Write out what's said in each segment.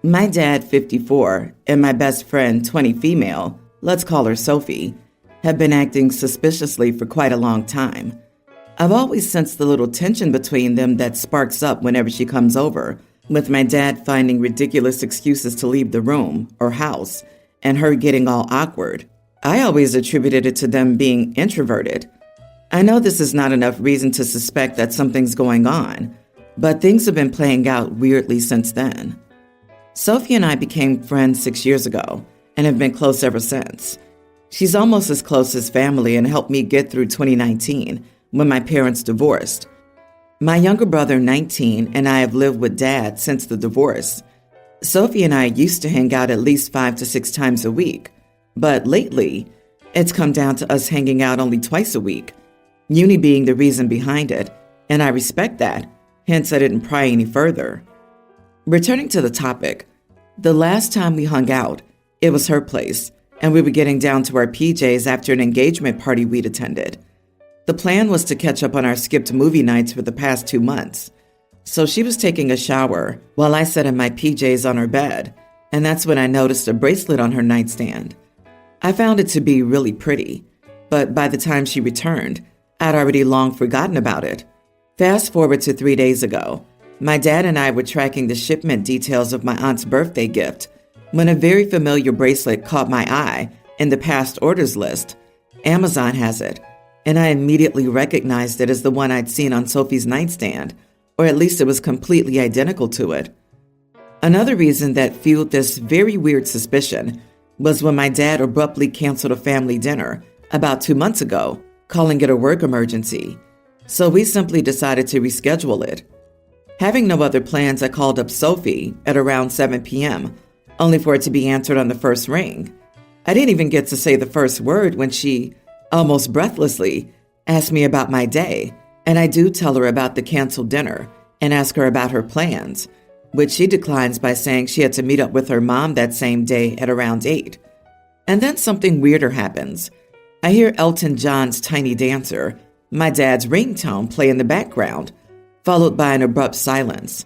My dad, 54, and my best friend, 20 female, let's call her Sophie, have been acting suspiciously for quite a long time. I've always sensed the little tension between them that sparks up whenever she comes over, with my dad finding ridiculous excuses to leave the room or house, and her getting all awkward. I always attributed it to them being introverted. I know this is not enough reason to suspect that something's going on, but things have been playing out weirdly since then. Sophie and I became friends 6 years ago and have been close ever since. She's almost as close as family and helped me get through 2019 when my parents divorced. My younger brother, 19, and I have lived with Dad since the divorce. Sophie and I used to hang out at least 5 to 6 times a week, but lately, it's come down to us hanging out only twice a week, Uni being the reason behind it, and I respect that, hence I didn't pry any further. Returning to the topic, the last time we hung out, it was her place, and we were getting down to our PJs after an engagement party we'd attended. The plan was to catch up on our skipped movie nights for the past 2 months. So she was taking a shower while I sat in my PJs on her bed, and that's when I noticed a bracelet on her nightstand. I found it to be really pretty, but by the time she returned, I'd already long forgotten about it. Fast forward to 3 days ago, my dad and I were tracking the shipment details of my aunt's birthday gift when a very familiar bracelet caught my eye in the past orders list. Amazon has it, and I immediately recognized it as the one I'd seen on Sophie's nightstand, or at least it was completely identical to it. Another reason that fueled this very weird suspicion was when my dad abruptly canceled a family dinner about 2 months ago, calling it a work emergency. So we simply decided to reschedule it. Having no other plans, I called up Sophie at around 7 p.m., only for it to be answered on the first ring. I didn't even get to say the first word when she, almost breathlessly, asked me about my day, and I do tell her about the canceled dinner and ask her about her plans, which she declines by saying she had to meet up with her mom that same day at around 8. And then something weirder happens. I hear Elton John's Tiny Dancer, my dad's ringtone, play in the background, followed by an abrupt silence.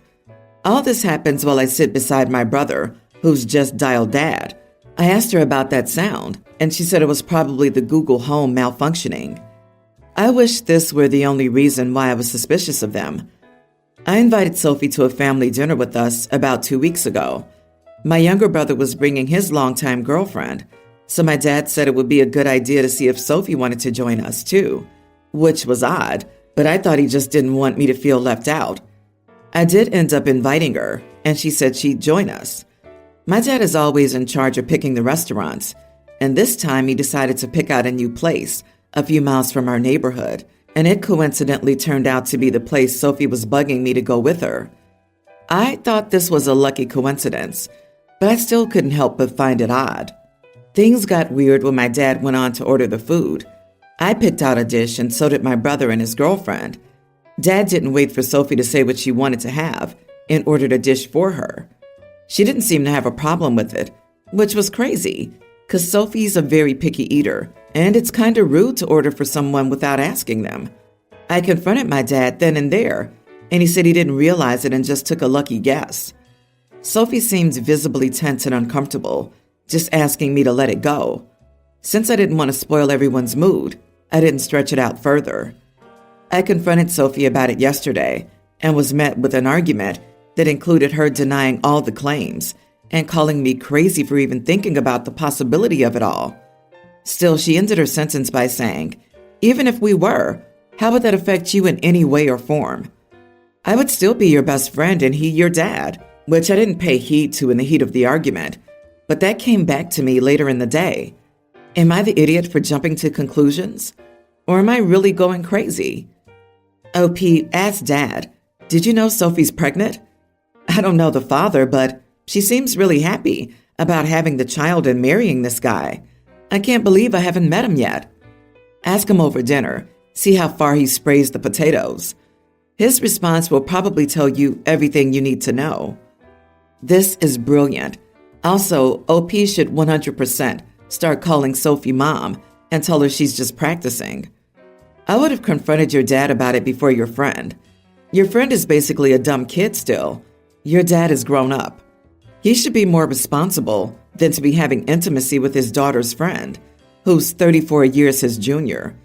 All this happens while I sit beside my brother, who's just dialed Dad. I asked her about that sound, and she said it was probably the Google Home malfunctioning. I wish this were the only reason why I was suspicious of them. I invited Sophie to a family dinner with us about 2 weeks ago. My younger brother was bringing his longtime girlfriend, so my dad said it would be a good idea to see if Sophie wanted to join us too, which was odd, but I thought he just didn't want me to feel left out. I did end up inviting her, and she said she'd join us. My dad is always in charge of picking the restaurants, and this time he decided to pick out a new place a few miles from our neighborhood, and it coincidentally turned out to be the place Sophie was bugging me to go with her. I thought this was a lucky coincidence, but I still couldn't help but find it odd. Things got weird when my dad went on to order the food. I picked out a dish, and so did my brother and his girlfriend. Dad didn't wait for Sophie to say what she wanted to have and ordered a dish for her. She didn't seem to have a problem with it, which was crazy, because Sophie's a very picky eater, and it's kind of rude to order for someone without asking them. I confronted my dad then and there, and he said he didn't realize it and just took a lucky guess. Sophie seemed visibly tense and uncomfortable, just asking me to let it go. Since I didn't want to spoil everyone's mood, I didn't stretch it out further. I confronted Sophie about it yesterday and was met with an argument that included her denying all the claims and calling me crazy for even thinking about the possibility of it all. Still, she ended her sentence by saying, "Even if we were, how would that affect you in any way or form? I would still be your best friend and he your dad," which I didn't pay heed to in the heat of the argument, but that came back to me later in the day. Am I the idiot for jumping to conclusions? Or am I really going crazy? OP asked Dad, "Did you know Sophie's pregnant?" I don't know the father, but she seems really happy about having the child and marrying this guy. I can't believe I haven't met him yet. Ask him over dinner, see how far he sprays the potatoes. His response will probably tell you everything you need to know. This is brilliant. Also, OP should 100% start calling Sophie mom and tell her she's just practicing. I would have confronted your dad about it before your friend. Your friend is basically a dumb kid still. Your dad is grown up. He should be more responsible than to be having intimacy with his daughter's friend, who's 34 years his junior.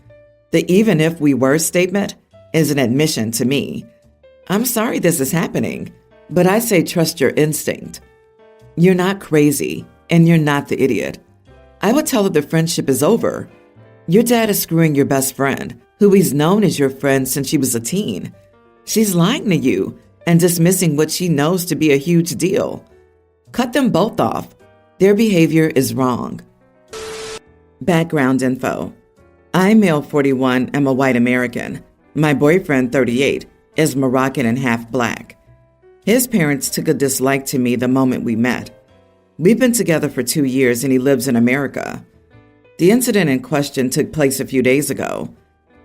The even if we were statement is an admission to me. I'm sorry this is happening, but I say trust your instinct. You're not crazy, and you're not the idiot. I would tell her the friendship is over. Your dad is screwing your best friend, who he's known as your friend since she was a teen. She's lying to you and dismissing what she knows to be a huge deal. Cut them both off. Their behavior is wrong. Background info. I, male 41, am a white American. My boyfriend, 38, is Moroccan and half black. His parents took a dislike to me the moment we met. We've been together for 2 years and he lives in America. The incident in question took place a few days ago.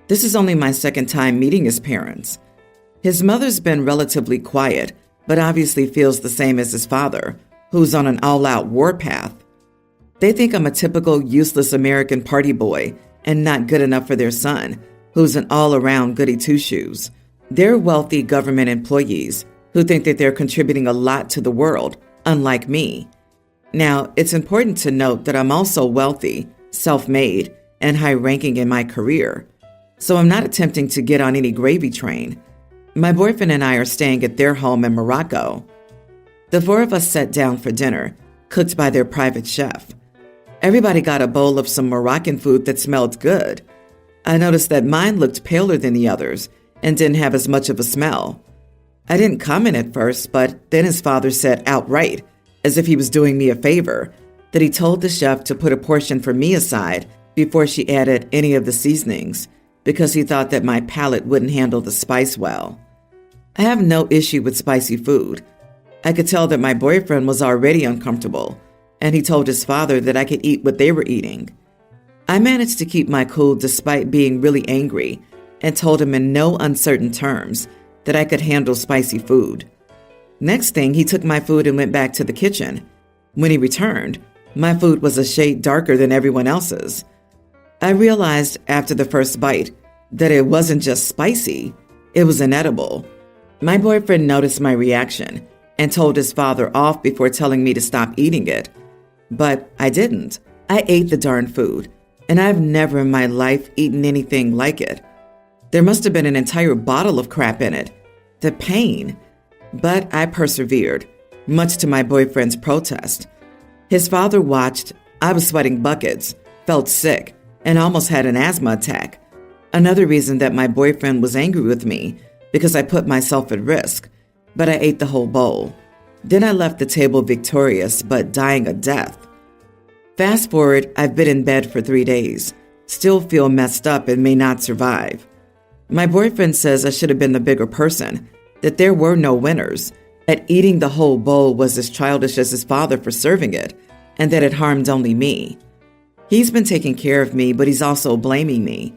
This is only my second time meeting his parents. His mother's been relatively quiet, but obviously feels the same as his father, who's on an all-out warpath. They think I'm a typical useless American party boy and not good enough for their son, who's an all-around goody two-shoes. They're wealthy government employees who think that they're contributing a lot to the world, unlike me. Now, it's important to note that I'm also wealthy, self-made, and high-ranking in my career, so I'm not attempting to get on any gravy train. My boyfriend and I are staying at their home in Morocco. The four of us sat down for dinner, cooked by their private chef. Everybody got a bowl of some Moroccan food that smelled good. I noticed that mine looked paler than the others and didn't have as much of a smell. I didn't comment at first, but then his father said outright, as if he was doing me a favor, that he told the chef to put a portion for me aside before she added any of the seasonings, because he thought that my palate wouldn't handle the spice well. I have no issue with spicy food. I could tell that my boyfriend was already uncomfortable, and he told his father that I could eat what they were eating. I managed to keep my cool despite being really angry and told him in no uncertain terms that I could handle spicy food. Next thing, he took my food and went back to the kitchen. When he returned, my food was a shade darker than everyone else's. I realized after the first bite that it wasn't just spicy, it was inedible. My boyfriend noticed my reaction and told his father off before telling me to stop eating it. But I didn't. I ate the darn food, and I've never in my life eaten anything like it. There must have been an entire bottle of crap in it. The pain. But I persevered, much to my boyfriend's protest. His father watched. I was sweating buckets, felt sick, and almost had an asthma attack. Another reason that my boyfriend was angry with me, because I put myself at risk, but I ate the whole bowl. Then I left the table victorious, but dying a death. Fast forward, I've been in bed for 3 days, still feel messed up and may not survive. My boyfriend says I should have been the bigger person, that there were no winners, that eating the whole bowl was as childish as his father for serving it, and that it harmed only me. He's been taking care of me, but he's also blaming me.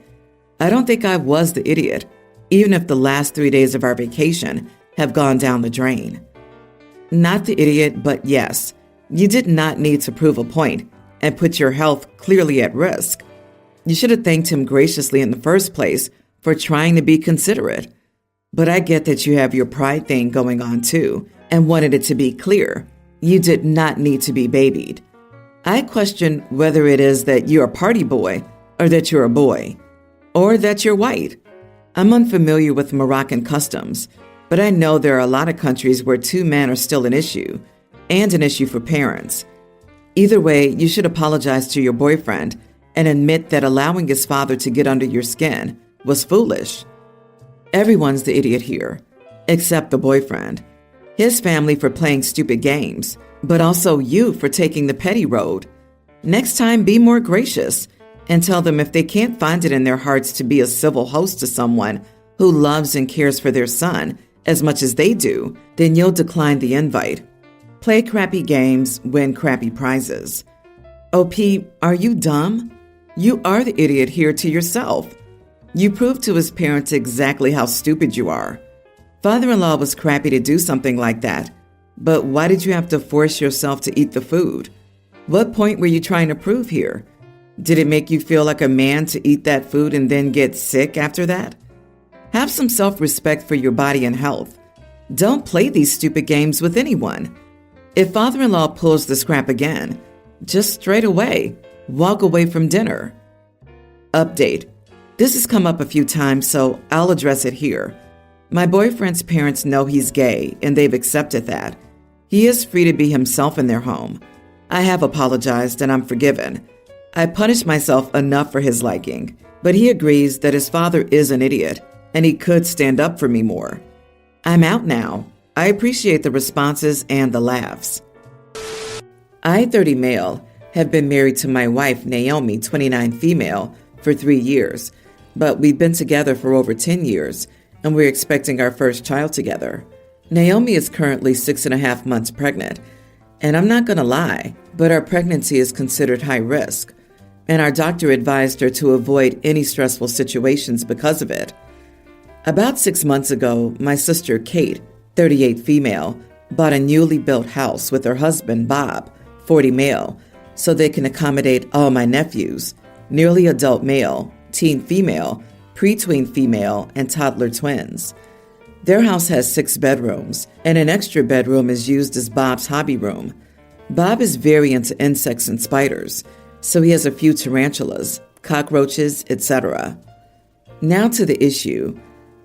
I don't think I was the idiot, even if the last 3 days of our vacation have gone down the drain. Not the idiot, but yes, you did not need to prove a point and put your health clearly at risk. You should have thanked him graciously in the first place for trying to be considerate. But I get that you have your pride thing going on too and wanted it to be clear. You did not need to be babied. I question whether it is that you're a party boy or that you're a boy or that you're white. I'm unfamiliar with Moroccan customs, but I know there are a lot of countries where 2 men are still an issue and an issue for parents. Either way, you should apologize to your boyfriend and admit that allowing his father to get under your skin was foolish. Everyone's the idiot here, except the boyfriend, his family for playing stupid games, but also you for taking the petty road. Next time, be more gracious and tell them if they can't find it in their hearts to be a civil host to someone who loves and cares for their son as much as they do, then you'll decline the invite. Play crappy games, win crappy prizes. OP, are you dumb? You are the idiot here to yourself. You proved to his parents exactly how stupid you are. Father-in-law was crappy to do something like that, but why did you have to force yourself to eat the food? What point were you trying to prove here? Did it make you feel like a man to eat that food and then get sick after that? Have some self-respect for your body and health. Don't play these stupid games with anyone. If father-in-law pulls this crap again, just straight away, walk away from dinner. Update. This has come up a few times, so I'll address it here. My boyfriend's parents know he's gay, and they've accepted that. He is free to be himself in their home. I have apologized, and I'm forgiven. I punished myself enough for his liking, but he agrees that his father is an idiot, and he could stand up for me more. I'm out now. I appreciate the responses and the laughs. I, 30 male, have been married to my wife, Naomi, 29 female, for 3 years, but we've been together for over 10 years, and we're expecting our first child together. Naomi is currently 6.5 months pregnant, and I'm not going to lie, but our pregnancy is considered high risk, and our doctor advised her to avoid any stressful situations because of it. About 6 months ago, my sister, Kate, 38 female, bought a newly built house with her husband, Bob, 40 male, so they can accommodate all my nephews, nearly adult male, teen female, pre-tween female, and toddler twins. Their house has 6 bedrooms, and an extra bedroom is used as Bob's hobby room. Bob is very into insects and spiders, so he has a few tarantulas, cockroaches, etc. Now to the issue.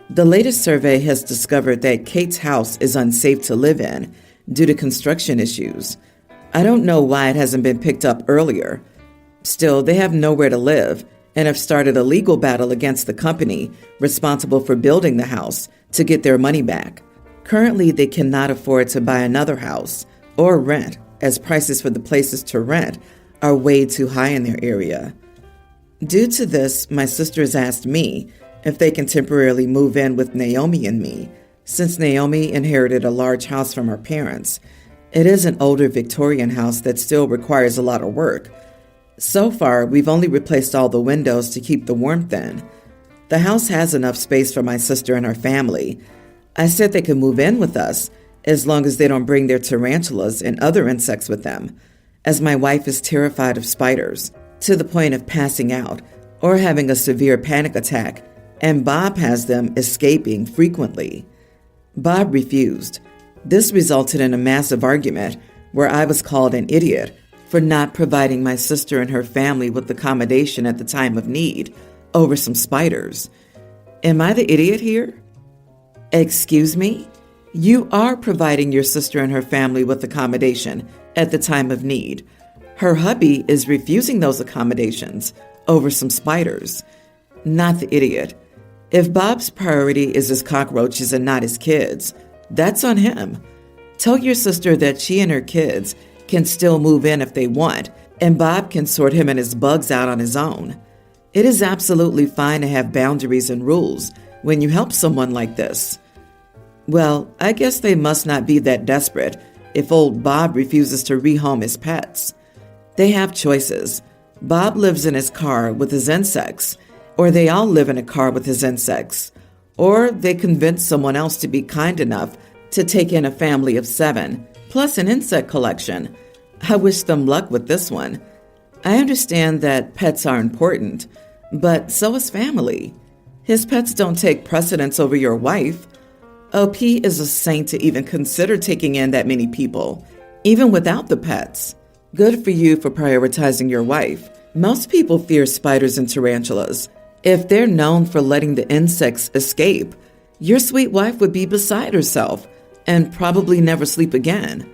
The latest survey has discovered that Kate's house is unsafe to live in due to construction issues. I don't know why it hasn't been picked up earlier. Still, they have nowhere to live and have started a legal battle against the company responsible for building the house to get their money back. Currently, they cannot afford to buy another house or rent, as prices for the places to rent are way too high in their area. Due to this, my sisters asked me if they can temporarily move in with Naomi and me, since Naomi inherited a large house from her parents. It is an older Victorian house that still requires a lot of work. So far, we've only replaced all the windows to keep the warmth in. The house has enough space for my sister and her family. I said they could move in with us as long as they don't bring their tarantulas and other insects with them, as my wife is terrified of spiders, to the point of passing out or having a severe panic attack, and Bob has them escaping frequently. Bob refused. This resulted in a massive argument where I was called an idiot for not providing my sister and her family with accommodation at the time of need over some spiders. Am I the idiot here? Excuse me? You are providing your sister and her family with accommodation at the time of need. Her hubby is refusing those accommodations over some spiders. Not the idiot. If Bob's priority is his cockroaches and not his kids, that's on him. Tell your sister that she and her kids can still move in if they want, and Bob can sort him and his bugs out on his own. It is absolutely fine to have boundaries and rules when you help someone like this. Well, I guess they must not be that desperate if old Bob refuses to rehome his pets. They have choices. Bob lives in his car with his insects, or they all live in a car with his insects, or they convince someone else to be kind enough to take in a family of 7, plus an insect collection. I wish them luck with this one. I understand that pets are important, but so is family. His pets don't take precedence over your wife. OP is a saint to even consider taking in that many people, even without the pets. Good for you for prioritizing your wife. Most people fear spiders and tarantulas. If they're known for letting the insects escape, your sweet wife would be beside herself and probably never sleep again,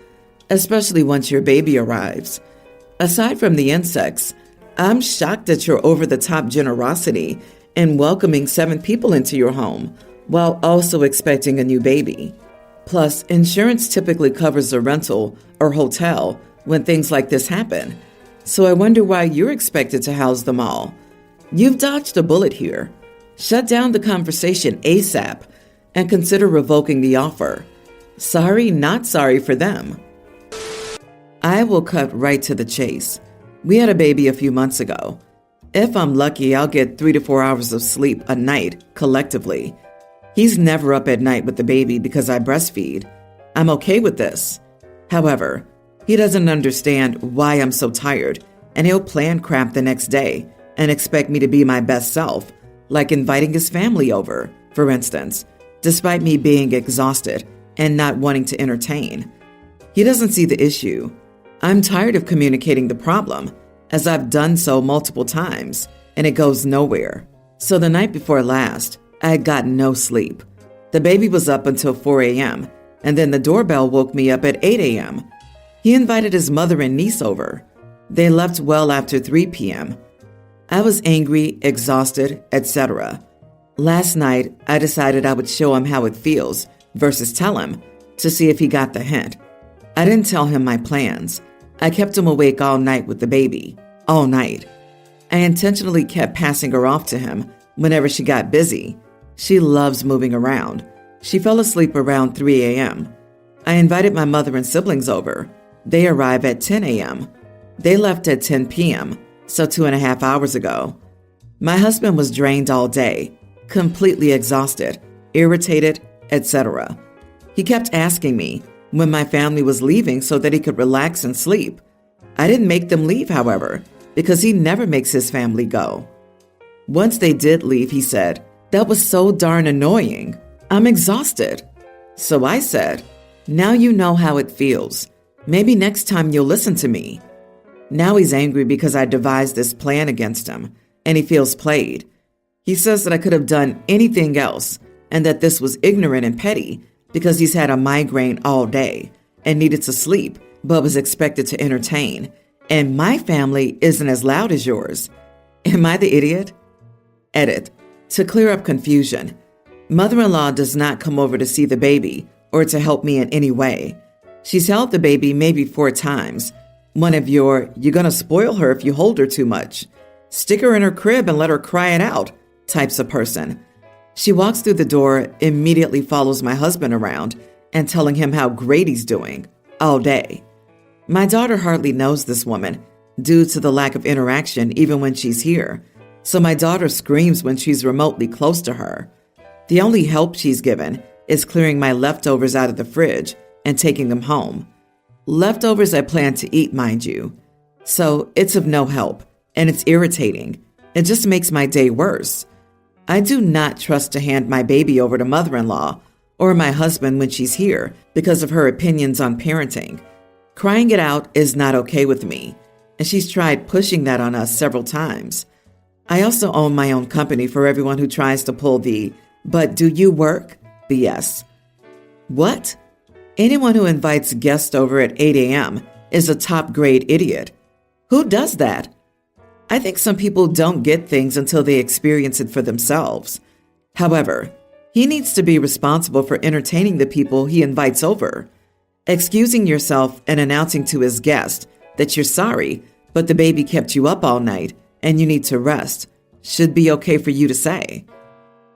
especially once your baby arrives. Aside from the insects, I'm shocked at your over-the-top generosity in welcoming 7 people into your home while also expecting a new baby. Plus, insurance typically covers a rental or hotel when things like this happen, so I wonder why you're expected to house them all. You've dodged a bullet here. Shut down the conversation ASAP and consider revoking the offer. Sorry, not sorry for them. I will cut right to the chase. We had a baby a few months ago. If I'm lucky, I'll get 3 to 4 hours of sleep a night collectively. He's never up at night with the baby because I breastfeed. I'm okay with this. However, he doesn't understand why I'm so tired, and he'll plan crap the next day and expect me to be my best self, like inviting his family over, for instance, despite me being exhausted and not wanting to entertain. He doesn't see the issue. I'm tired of communicating the problem, as I've done so multiple times, and it goes nowhere. So the night before last, I had gotten no sleep. The baby was up until 4 a.m., and then the doorbell woke me up at 8 a.m. He invited his mother and niece over. They left well after 3 p.m. I was angry, exhausted, etc. Last night, I decided I would show him how it feels versus tell him to see if he got the hint. I didn't tell him my plans. I kept him awake all night with the baby, all night. I intentionally kept passing her off to him whenever she got busy. She loves moving around. She fell asleep around 3 a.m. I invited my mother and siblings over. They arrived at 10 a.m. They left at 10 p.m., so 2.5 hours ago. My husband was drained all day, completely exhausted, irritated, etc. He kept asking me when my family was leaving so that he could relax and sleep. I didn't make them leave, however, because he never makes his family go. Once they did leave, he said, "That was so darn annoying. I'm exhausted." So I said, "Now you know how it feels. Maybe next time you'll listen to me." Now he's angry because I devised this plan against him, and he feels played. He says that I could have done anything else, and that this was ignorant and petty because he's had a migraine all day and needed to sleep, but was expected to entertain. And my family isn't as loud as yours. Am I the idiot? Edit. To clear up confusion, mother-in-law does not come over to see the baby or to help me in any way. She's held the baby maybe 4 times. One of your, "you're gonna spoil her if you hold her too much. Stick her in her crib and let her cry it out" types of person. She walks through the door, immediately follows my husband around and telling him how great he's doing all day. My daughter hardly knows this woman due to the lack of interaction even when she's here. So my daughter screams when she's remotely close to her. The only help she's given is clearing my leftovers out of the fridge and taking them home. Leftovers I plan to eat, mind you. So it's of no help, and it's irritating. It just makes my day worse. I do not trust to hand my baby over to mother-in-law or my husband when she's here because of her opinions on parenting. Crying it out is not okay with me, and she's tried pushing that on us several times. I also own my own company for everyone who tries to pull the "but do you work?" BS. What? Anyone who invites guests over at 8 a.m. is a top-grade idiot. Who does that? I think some people don't get things until they experience it for themselves. However, he needs to be responsible for entertaining the people he invites over. Excusing yourself and announcing to his guest that you're sorry, but the baby kept you up all night and you need to rest should be okay for you to say.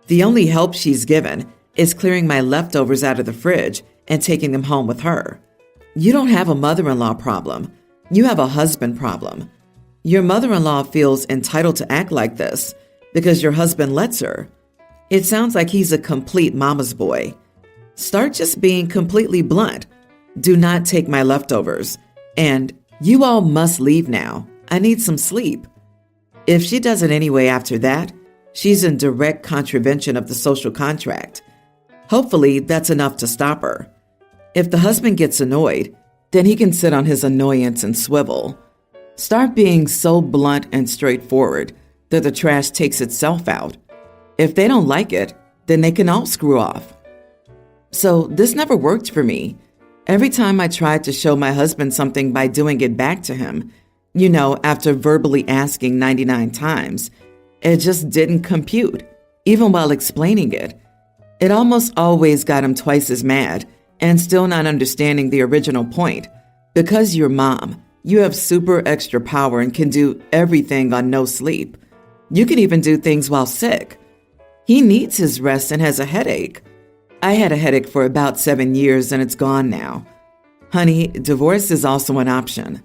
The only help she's given is clearing my leftovers out of the fridge and taking them home with her. You don't have a mother-in-law problem. You have a husband problem. Your mother-in-law feels entitled to act like this because your husband lets her. It sounds like he's a complete mama's boy. Start just being completely blunt. Do not take my leftovers. And you all must leave now. I need some sleep. If she does it anyway after that, she's in direct contravention of the social contract. Hopefully, that's enough to stop her. If the husband gets annoyed, then he can sit on his annoyance and swivel. Start being so blunt and straightforward that the trash takes itself out. If they don't like it, then they can all screw off. So this never worked for me. Every time I tried to show my husband something by doing it back to him, after verbally asking 99 times, it just didn't compute, even while explaining it. It almost always got him twice as mad and still not understanding the original point. Because you're mom, you have super extra power and can do everything on no sleep. You can even do things while sick. He needs his rest and has a headache. I had a headache for about 7 years and it's gone now. Honey, divorce is also an option.